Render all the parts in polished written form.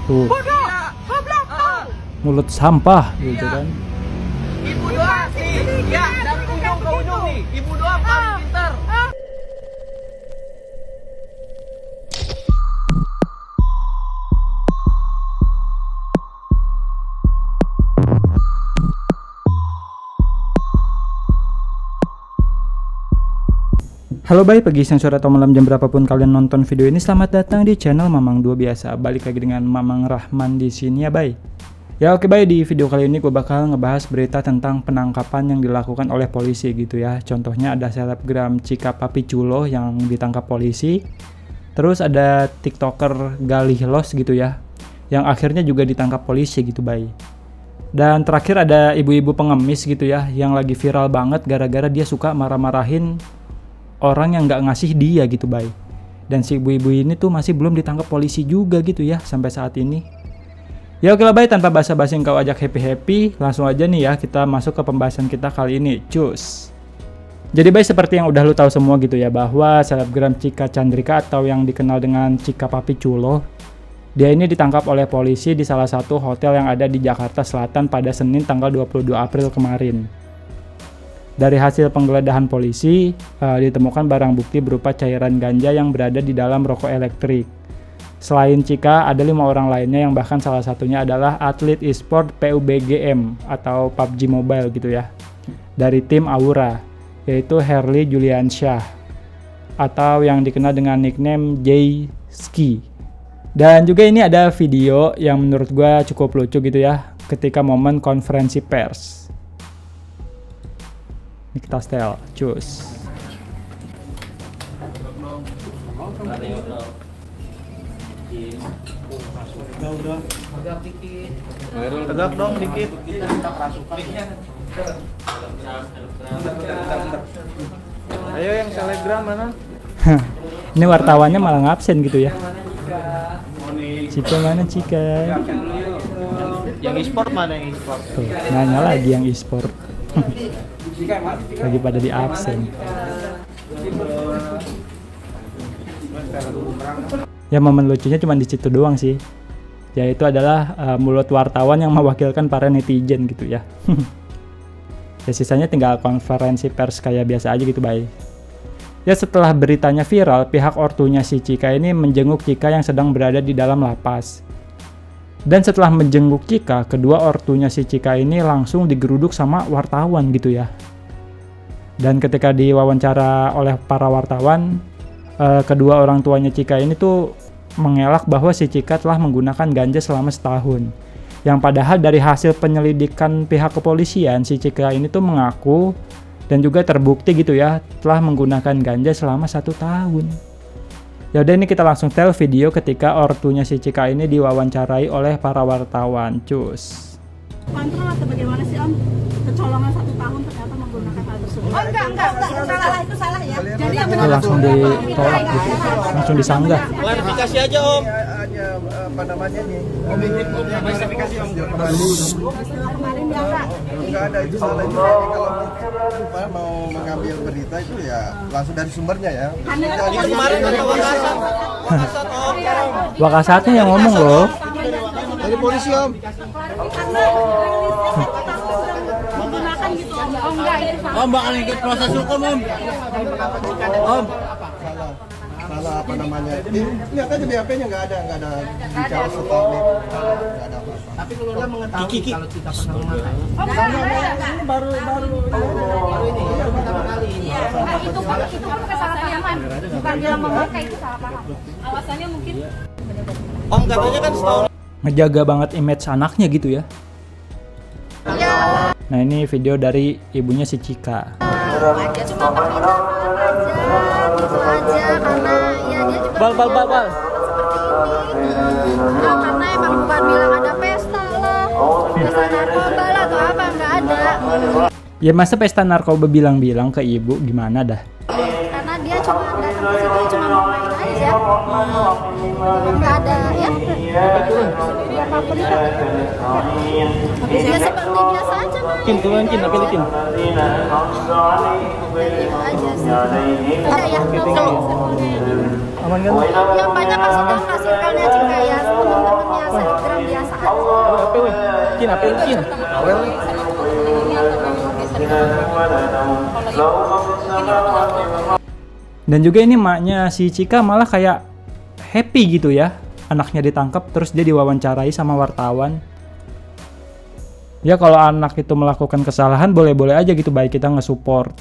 Tuh. Mulut sampah gitu kan. Ibu doang sih. Ya, dari ujung ke ujung nih. Ibu doang paling pintar. Halo pagi, siang, sore, atau malam, jam berapapun kalian nonton video ini, selamat datang di channel Mamang 2 biasa. Balik lagi dengan Mamang Rahman di sini ya Ya oke di video kali ini gue bakal ngebahas berita tentang penangkapan yang dilakukan oleh polisi gitu ya. Contohnya ada selebgram Cika Papichulo yang ditangkap polisi. Terus ada tiktoker Galihlos gitu ya, yang akhirnya juga ditangkap polisi gitu Dan terakhir ada ibu-ibu pengemis gitu ya, yang lagi viral banget gara-gara dia suka marah-marahin orang yang nggak ngasih dia gitu Dan si ibu-ibu ini tuh masih belum ditangkap polisi juga gitu ya sampai saat ini. Ya oke lah tanpa basa-basi kau ajak happy-happy, langsung aja nih ya kita masuk ke pembahasan kita kali ini. Cus. Jadi seperti yang udah lu tahu semua gitu ya, bahwa selebgram Cika Chandrika atau yang dikenal dengan Cika Papichulo, dia ini ditangkap oleh polisi di salah satu hotel yang ada di Jakarta Selatan pada Senin tanggal 22 April kemarin. Dari hasil penggeledahan polisi, ditemukan barang bukti berupa cairan ganja yang berada di dalam rokok elektrik. Selain Cika, ada 5 orang lainnya yang bahkan salah satunya adalah atlet e-sport PUBGM atau PUBG Mobile gitu ya, dari tim Aura, yaitu Herli Juliansyah atau yang dikenal dengan nickname J-Ski. Dan juga ini ada video yang menurut gue cukup lucu gitu ya, ketika momen konferensi pers. Ini kita setel, cus. Udah. Tegak dong dikit. Ayo yang selebgram mana? Ini wartawannya malah ngabsen gitu ya. Cika mana Cika? Yang e-sport mana yang e-sport? Tuh, nanya lagi yang e-sport. Lagi pada di absen. Ya momen lucunya cuma di situ doang sih. Yaitu adalah mulut wartawan yang mewakilkan para netizen gitu ya. Ya sisanya tinggal konferensi pers kayak biasa aja gitu Ya setelah beritanya viral, pihak ortunya si Cika ini menjenguk Cika yang sedang berada di dalam lapas. Dan setelah menjenguk Cika, kedua ortunya si Cika ini langsung digeruduk sama wartawan gitu ya. Dan ketika diwawancara oleh para wartawan, kedua orang tuanya Cika ini tuh mengelak bahwa si Cika telah menggunakan ganja selama setahun. Yang padahal dari hasil penyelidikan pihak kepolisian, si Cika ini tuh mengaku dan juga terbukti gitu ya, telah menggunakan ganja selama 1 tahun. Ya udah ini kita langsung tel video ketika ortunya si Cika ini diwawancarai oleh para wartawan, cus. Kontrol atau bagaimana sih Om? Kecolongan 1 tahun ternyata menggunakan hal tersebut. Oh enggak, salah itu salah ya. Jadi yang benar Langsung ditolak gitu, langsung disanggah. Klarifikasi aja Om. Hanya apa namanya nih? Klarifikasi Om. kemarin biasa. Enggak ada itu salah itu. Kalau mau mengambil berita itu ya langsung dari sumbernya ya. Jadi kemarin ada Wakasan Om. Wakasatnya yang ngomong loh. Dari polisi Om. Menggunakan gitu Om. Oh enggak itu salah. Om bakal ikut proses hukum Om. Om. Salah apa namanya? Lihat aja di HP-nya nggak ada bicara stop nih. Nggak ada apa-apa. Tapi keluarga mengetahui kalau kita pernah memakai. Ini baru ini ya pertama kali ini. Itu kan kesalahpahaman. Bukan bilang memakai itu salah paham. Alasannya mungkin Om katanya kan setahun. Ngejaga banget image anaknya gitu ya. Nah ini video dari ibunya si Cika. Dia cuma permintaan aja, gitu aja, karena ya dia juga Bal. karena emang bukan bilang ada pesta lah, pesta narkoba lah atau apa, nggak ada. Ya masa pesta narkoba bilang-bilang ke ibu gimana dah? Karena dia cuma datang ke situ cuma mau main aja, nggak ada ya. Apapun itu. Ya seperti biasa aja main. Turun tapi likin. Dari itu aja sih. Ada ya, Aman kan? yang banyak kasih tahu circle-nya Cika ya, teman-temannya Apelkin. Awel nih. Dan juga ini maknya si Cika malah kayak happy gitu ya, anaknya ditangkap terus dia diwawancarai sama wartawan. Ya kalau anak itu melakukan kesalahan boleh-boleh aja gitu, baik kita nge-support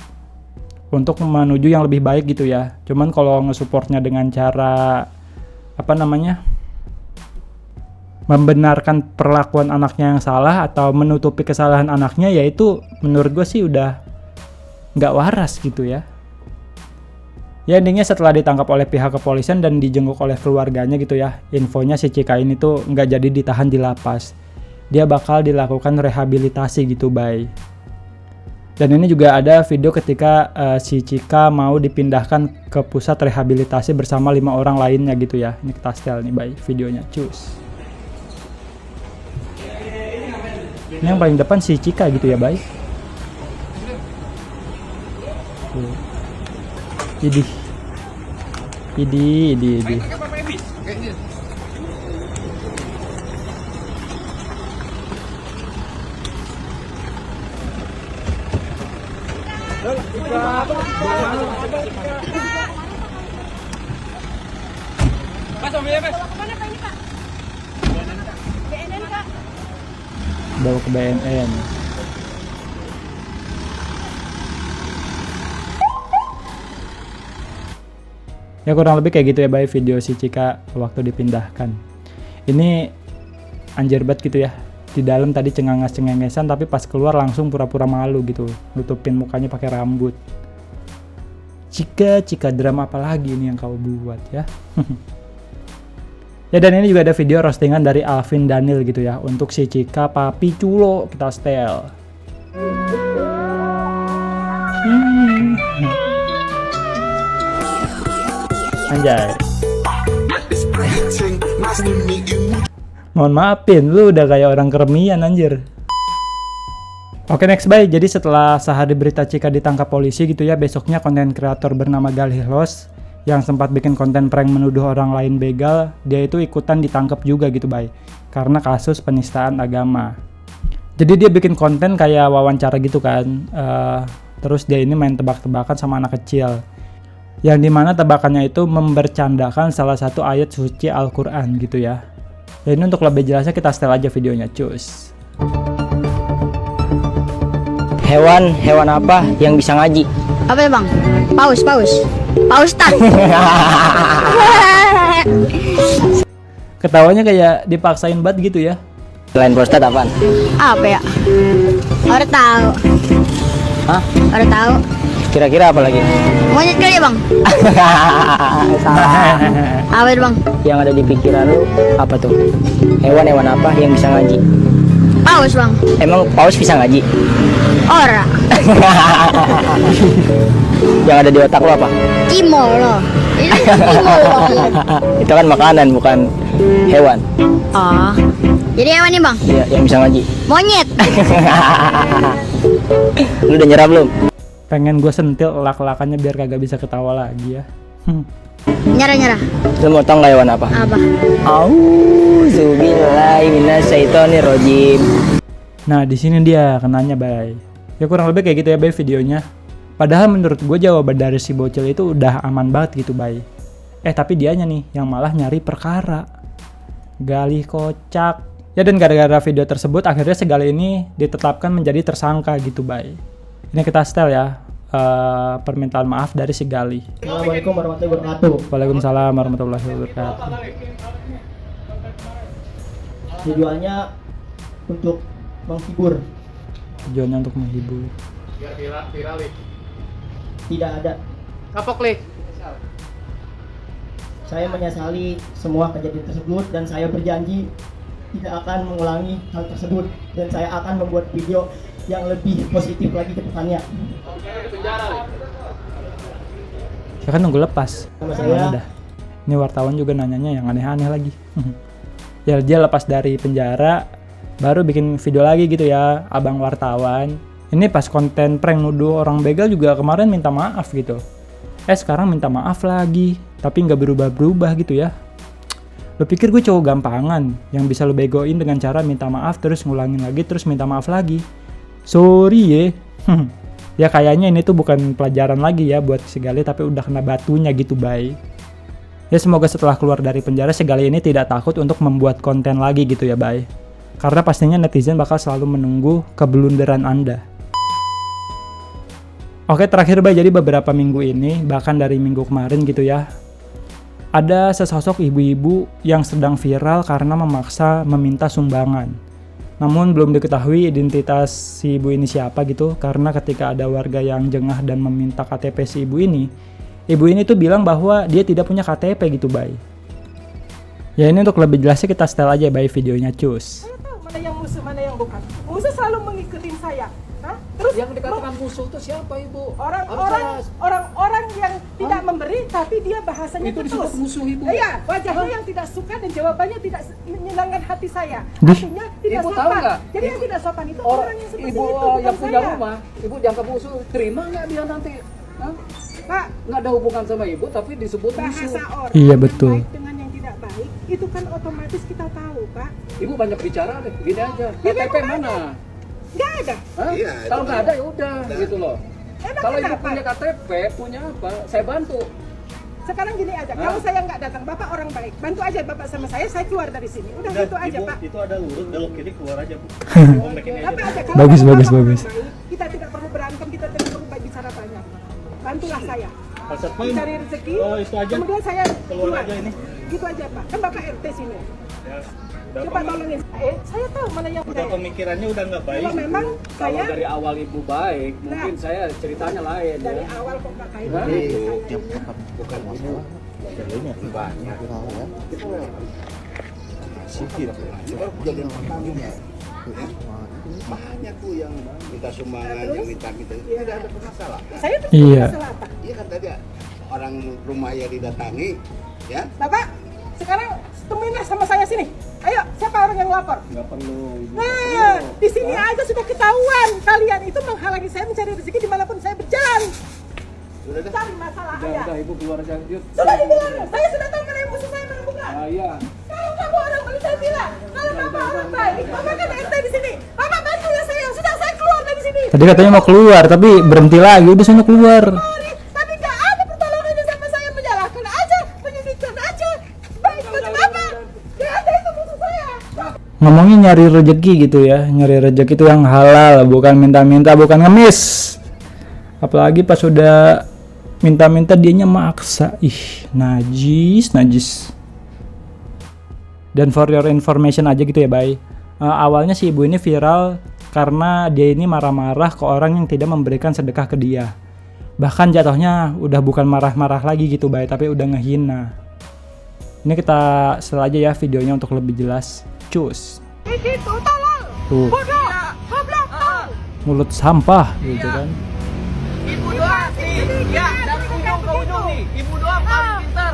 untuk menuju yang lebih baik gitu ya. Cuman kalau nge-supportnya dengan cara membenarkan perlakuan anaknya yang salah atau menutupi kesalahan anaknya, ya itu menurut gue sih udah nggak waras gitu ya. Ya intinya setelah ditangkap oleh pihak kepolisian dan dijenguk oleh keluarganya gitu ya, infonya si Cika ini tuh nggak jadi ditahan di lapas. Dia bakal dilakukan rehabilitasi gitu, Bay. Dan ini juga ada video ketika si Cika mau dipindahkan ke pusat rehabilitasi bersama 5 orang lainnya gitu ya. Ini kita setel nih, Bay, videonya, cus. Ini yang paling depan si Cika gitu ya, Bay. Idi. Bawa ke BNN. Ya kurang lebih kayak gitu ya, Bay, video si Cika waktu dipindahkan. Ini anjir banget gitu ya. Di dalam tadi cengengesan tapi pas keluar langsung pura-pura malu gitu, nutupin mukanya pakai rambut. Cika drama apa lagi ini yang kau buat ya? Ya, dan ini juga ada video roastingan dari Alvin Daniel gitu ya untuk si Cika papi culo, kita setel. Anjay. Mohon maafin, lu udah kayak orang keremian anjir. Oke, next, Bay. Jadi setelah sehari berita Cika ditangkap polisi gitu ya, besoknya konten kreator bernama Galihlos yang sempat bikin konten prank menuduh orang lain begal, dia itu ikutan ditangkap juga gitu, Bay, karena kasus penistaan agama. Jadi dia bikin konten kayak wawancara gitu kan, terus dia ini main tebak-tebakan sama anak kecil, yang dimana tebakannya itu membercandakan salah satu ayat suci Al-Quran gitu ya. Ya ini untuk lebih jelasnya kita setel aja videonya, cus. Hewan apa yang bisa ngaji? Apa ya, Bang? Paus Ustaz. Ketawanya kayak dipaksain banget gitu ya. Selain prostat apaan? Apa ya? Orang tahu. Hah? Orang tahu. Kira-kira apa lagi? Monyet kali ya, Bang? Salah. Apa itu, Bang? Yang ada di pikiran lu apa tuh? Hewan apa yang bisa ngaji? Paus, Bang. Emang paus bisa ngaji? Ora. Yang ada di otak lu apa? Cimol loh. Itu cimol loh. Itu kan makanan, bukan hewan. Oh. Jadi hewan nih, Bang? Iya, yang bisa ngaji. Monyet. Lu udah nyerah belum? Pengen gue sentil elak-elakannya biar kagak bisa ketawa lagi ya. Nyerah. Lu mau tau nggak hewan apa? Apa? Auzubillahi minasyaitonirrajim. Nah, di sini dia kenanya, Bay. Ya kurang lebih kayak gitu ya, Bay, videonya. Padahal menurut gue jawaban dari si bocil itu udah aman banget gitu, Bay. Tapi dianya nih yang malah nyari perkara. Galih kocak. Ya, dan gara-gara video tersebut akhirnya si Galih ini ditetapkan menjadi tersangka gitu, Bay. Ini kita setel ya, permintaan maaf dari si Galih. Assalamualaikum warahmatullahi wabarakatuh. Waalaikumsalam warahmatullahi wabarakatuh. Tujuannya untuk menghibur, Tujuannya untuk menghibur. Biar viral nih. tidak ada. Kapok nih. Saya menyesali semua kejadian tersebut dan saya berjanji tidak akan mengulangi hal tersebut dan saya akan membuat video yang lebih positif lagi ke depannya. Ya kan nunggu lepas. Nama Gimana saya dah? Ini wartawan juga nanyanya yang aneh-aneh lagi. Ya dia lepas dari penjara baru bikin video lagi gitu ya, abang wartawan. Ini pas konten prank nuduh orang begal juga kemarin minta maaf gitu. Sekarang minta maaf lagi, tapi nggak berubah-berubah gitu ya. Lo pikir gue cowok gampangan yang bisa lo begoin dengan cara minta maaf terus ngulangin lagi terus minta maaf lagi? Sorry ya. Ya kayaknya ini tuh bukan pelajaran lagi ya buat si Gali, tapi udah kena batunya gitu, Bay. Ya semoga setelah keluar dari penjara si Gali ini tidak takut untuk membuat konten lagi gitu ya, Bay. Karena pastinya netizen bakal selalu menunggu keblunderan Anda. Oke, terakhir, Bay, jadi beberapa minggu ini, bahkan dari minggu kemarin gitu ya, ada sesosok ibu-ibu yang sedang viral karena memaksa meminta sumbangan. Namun belum diketahui identitas si ibu ini siapa gitu, karena ketika ada warga yang jengah dan meminta KTP si ibu ini tuh bilang bahwa dia tidak punya KTP gitu, Bay. Ya ini untuk lebih jelasnya kita setel aja, Bay, videonya, cus. Saya tahu mana yang musuh, mana yang bukan. Musuh selalu mengikutin saya. Hah? Terus Yang dikatakan musuh itu siapa, Ibu? orang yang tidak memberi tapi dia bahasanya Itu disebut ketus. musuh, Ibu. Iya, wajahnya yang tidak suka dan jawabannya tidak menyenangkan hati saya. Dih. Artinya tidak Ibu tahu sopan. nggak? Jadi yang tidak sopan itu Orang orang yang seperti Ibu itu, bukan yang punya saya. rumah, Ibu dianggap musuh, terima nggak dia nanti? Hah? Pak, Nggak ada hubungan sama Ibu, tapi disebut musuh. bahasa orang Iya, yang betul. baik dengan yang tidak baik itu kan otomatis kita tahu, Pak. Ibu banyak bicara deh, gini aja. Ya, KTP memang mana? Nggak ada. Hah? Kalau nggak ada ya udah, gitu loh. Emang Kalau Ibu kenapa? punya KTP, punya apa? Saya bantu. Sekarang gini aja, kalau saya nggak datang, Bapak orang baik, bantu aja Bapak sama saya keluar dari sini. Udah gitu aja, Pak. Itu ada lurus, belok kiri keluar aja, Bu. Tapi aja kalau Bagus, Bapak bagus, orang bagus. baik, kita tidak perlu berantem, kita tidak perlu bicara banyak. Bantulah saya. Pak Satpam, Cari rezeki. itu aja. Kemudian saya Keluar aja ini. Gitu aja, Pak. Kan Bapak RT sini. Ya, Coba tolongin. Saya tahu mana yang udah baik. pemikirannya udah nggak baik. Kalau memang Kalau saya dari awal Ibu baik, mungkin Nah. saya ceritanya lain dari ya. awal kok nggak kayak Hah? gitu. Bukan masalah. Jalurnya banyak. Sikit. Banyak tuh yang minta sumbangan, yang minta-minta itu tidak ada masalah. Saya tuh Iya. masalah apa? Iya kan tadi orang rumah ya didatangi, ya. Bapak, sekarang temuinlah sama saya sini. Ayo, siapa orang yang lapor? Nggak perlu. Ibu. Nah, di sini aja sudah ketahuan kalian itu menghalangi saya mencari rezeki dimanapun saya berjalan. Sudah dah. Cari masalah Udah, aja. udah Ibu keluar aja. Yuk. Sudah dibilang, saya sudah tahu mana yang musuh saya mana bukan. Ah, iya. Kalau kamu orang baik, saya bilang. Kalau Bapak orang baik, Bapak kan RT di sini. Bapak bantu ya saya. Sudah saya keluar dari sini. Tadi katanya mau keluar, tapi berhenti lagi, udah sono keluar. Sorry, tapi nggak ada pertolongannya sama saya, menyalahkan aja, penyidikan aja. Baik macam apa? Nggak ada itu musuh saya. Ngomongin nyari rezeki gitu ya, nyari rezeki itu yang halal, bukan minta-minta, bukan ngemis. Apalagi pas udah minta-minta dianya maksa. Ih, najis. Dan for your information aja gitu ya, Bay. Awalnya si ibu ini viral karena dia ini marah-marah ke orang yang tidak memberikan sedekah ke dia. Bahkan jatuhnya udah bukan marah-marah lagi gitu, Bay, tapi udah ngehina. Ini kita setel aja ya videonya untuk lebih jelas. Cus. Itu tolol. Tuh, Bodoh. Goblok. mulut sampah gitu kan. Ibu doang sih. Ya, dari ujung ke ujung nih. Ibu doang paling pintar.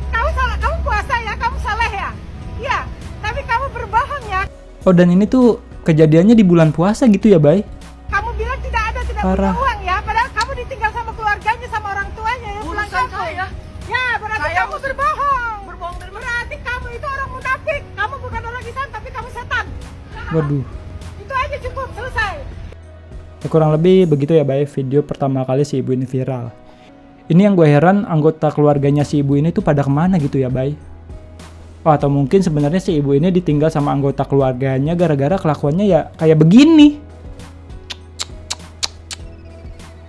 Kamu salah, kamu puasa ya, kamu salah ya. Iya, tapi kamu berbohong ya. Oh, dan ini tuh kejadiannya di bulan puasa gitu ya, Bay? Kamu bilang tidak Parah. punya uang ya, padahal kamu ditinggal sama keluarganya, sama orang tuanya yang pulang Urusan kampung. saya. Ya, berarti Saya kamu berbohong. Berbohong dari mana? Berarti kamu itu orang munafik. Kamu bukan orang Islam, tapi kamu setan. Waduh. Itu aja cukup, selesai. Ya, kurang lebih begitu ya, Bay, video pertama kali si ibu ini viral. Ini yang gue heran, anggota keluarganya si ibu ini tuh pada kemana gitu ya, Bay? Oh, atau mungkin sebenarnya si ibu ini ditinggal sama anggota keluarganya gara-gara kelakuannya ya kayak begini.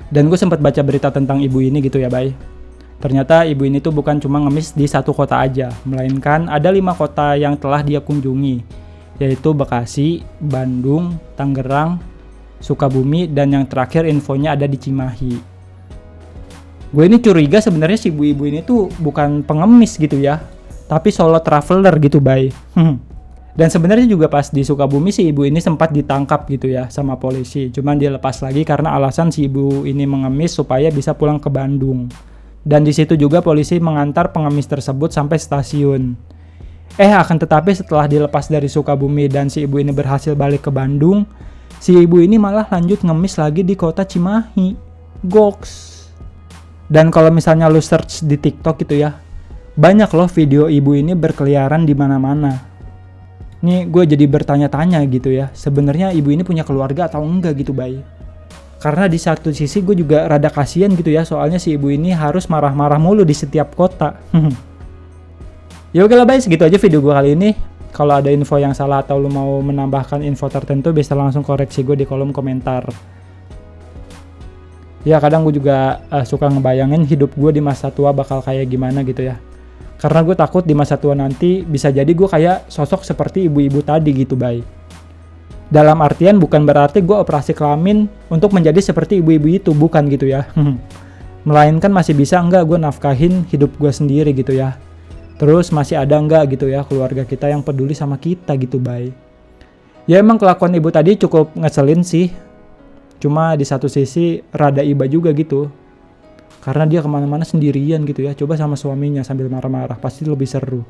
Dan gue sempat baca berita tentang ibu ini gitu ya, Bay. Ternyata ibu ini tuh bukan cuma ngemis di satu kota aja, melainkan ada 5 kota yang telah dia kunjungi, yaitu Bekasi, Bandung, Tangerang, Sukabumi, dan yang terakhir infonya ada di Cimahi. Gue ini curiga sebenarnya si ibu-ibu ini tuh bukan pengemis gitu ya, tapi solo traveler gitu, Bay. Dan sebenarnya juga pas di Sukabumi si ibu ini sempat ditangkap gitu ya sama polisi. Cuman dia lepas lagi karena alasan si ibu ini mengemis supaya bisa pulang ke Bandung. Dan di situ juga polisi mengantar pengemis tersebut sampai stasiun. Akan tetapi setelah dilepas dari Sukabumi dan si ibu ini berhasil balik ke Bandung, si ibu ini malah lanjut ngemis lagi di kota Cimahi. Goks. Dan kalau misalnya lu search di TikTok gitu ya, banyak loh video ibu ini berkeliaran di mana-mana. Nih gue jadi bertanya-tanya gitu ya, sebenarnya ibu ini punya keluarga atau enggak gitu bay. Karena di satu sisi gue juga rada kasihan gitu ya, soalnya si ibu ini harus marah-marah mulu di setiap kota. Ya oke lah bay, segitu aja video gue kali ini. Kalau ada info yang salah atau lu mau menambahkan info tertentu, bisa langsung koreksi gue di kolom komentar. Ya kadang gue juga suka ngebayangin hidup gue di masa tua bakal kayak gimana gitu ya. Karena gue takut di masa tua nanti bisa jadi gue kayak sosok seperti ibu-ibu tadi gitu bay. Dalam artian bukan berarti gue operasi kelamin untuk menjadi seperti ibu-ibu itu, bukan gitu ya. Melainkan masih bisa enggak gue nafkahin hidup gue sendiri gitu ya. Terus masih ada enggak gitu ya keluarga kita yang peduli sama kita gitu bay. Ya emang kelakuan ibu tadi cukup ngeselin sih. Cuma di satu sisi rada iba juga gitu. Karena dia kemana-mana sendirian gitu ya. Coba sama suaminya sambil marah-marah, pasti lebih seru.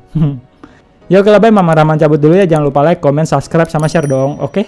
Ya oke lah bay, Mama Rahman cabut dulu ya. Jangan lupa like, comment, subscribe, sama share dong, oke?